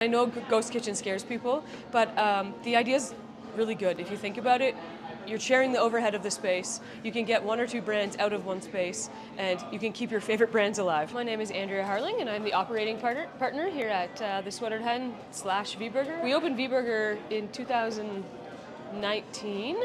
I know ghost kitchen scares people, but the idea is really good. If you think about it, you're sharing the overhead of the space. You can get one or two brands out of one space, and you can keep your favorite brands alive. My name is Andrea Harling, and I'm the operating partner here at the Sweatered Hen / V-Burger. We opened V-Burger in 2019.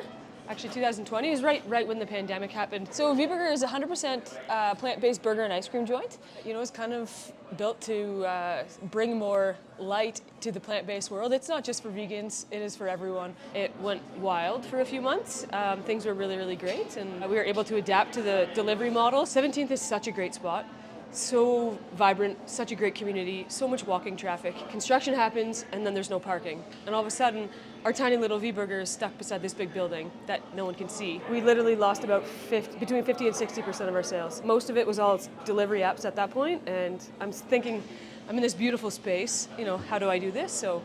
Actually, 2020 is right when the pandemic happened. So V-Burger is 100% plant-based burger and ice cream joint. You know, it's kind of built to bring more light to the plant-based world. It's not just for vegans, it is for everyone. It went wild for a few months. Things were really, really great, and we were able to adapt to the delivery model. 17th is such a great spot. So vibrant, such a great community, so much walking traffic. Construction happens and then there's no parking. And all of a sudden, our tiny little V-Burger is stuck beside this big building that no one can see. We literally lost about between 50 and 60% of our sales. Most of it was all delivery apps at that point, and I'm thinking, I'm in this beautiful space, you know, how do I do this? So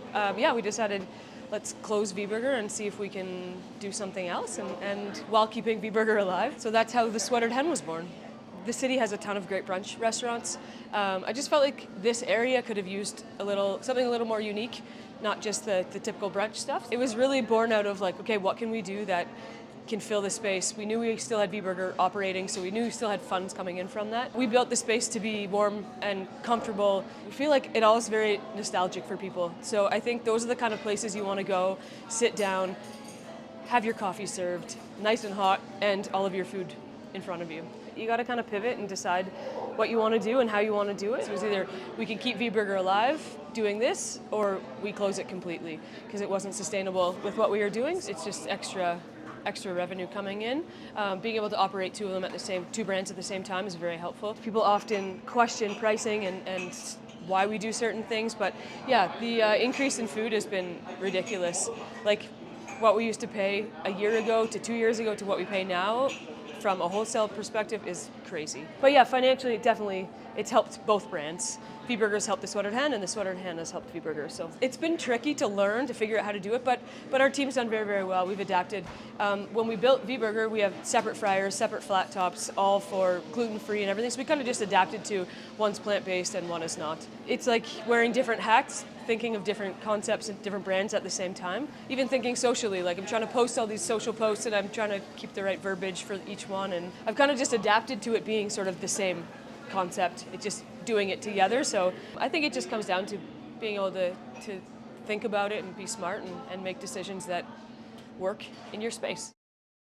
we decided, let's close V-Burger and see if we can do something else and while keeping V-Burger alive. So that's how the Sweatered Hen was born. The city has a ton of great brunch restaurants. I just felt like this area could have used something a little more unique, not just the typical brunch stuff. It was really born out of like, okay, what can we do that can fill the space? We knew we still had V-Burger operating, so we knew we still had funds coming in from that. We built the space to be warm and comfortable. We feel like it all is very nostalgic for people. So I think those are the kind of places you want to go, sit down, have your coffee served, nice and hot, and all of your food in front of you. You got to kind of pivot and decide what you want to do and how you want to do it. So it's either we can keep V-Burger alive doing this, or we close it completely because it wasn't sustainable with what we were doing. It's just extra revenue coming in. Being able to operate two brands at the same time is very helpful. People often question pricing and why we do certain things, but yeah, the increase in food has been ridiculous. Like what we used to pay a year ago to 2 years ago to what we pay now, from a wholesale perspective, is crazy. But yeah, financially, it's helped both brands. V-Burger's helped the Sweatered Hen, and the Sweatered Hen has helped V-Burger. So it's been tricky to learn, to figure out how to do it, but our team's done very, very well. We've adapted. When we built V-Burger, we have separate fryers, separate flat tops, all for gluten-free and everything. So we kind of just adapted to one's plant-based and one is not. It's like wearing different hats, thinking of different concepts and different brands at the same time. Even thinking socially, like I'm trying to post all these social posts and I'm trying to keep the right verbiage for each one. And I've kind of just adapted to it being sort of the same concept. It's just doing it together. So I think it just comes down to being able to think about it and be smart and make decisions that work in your space.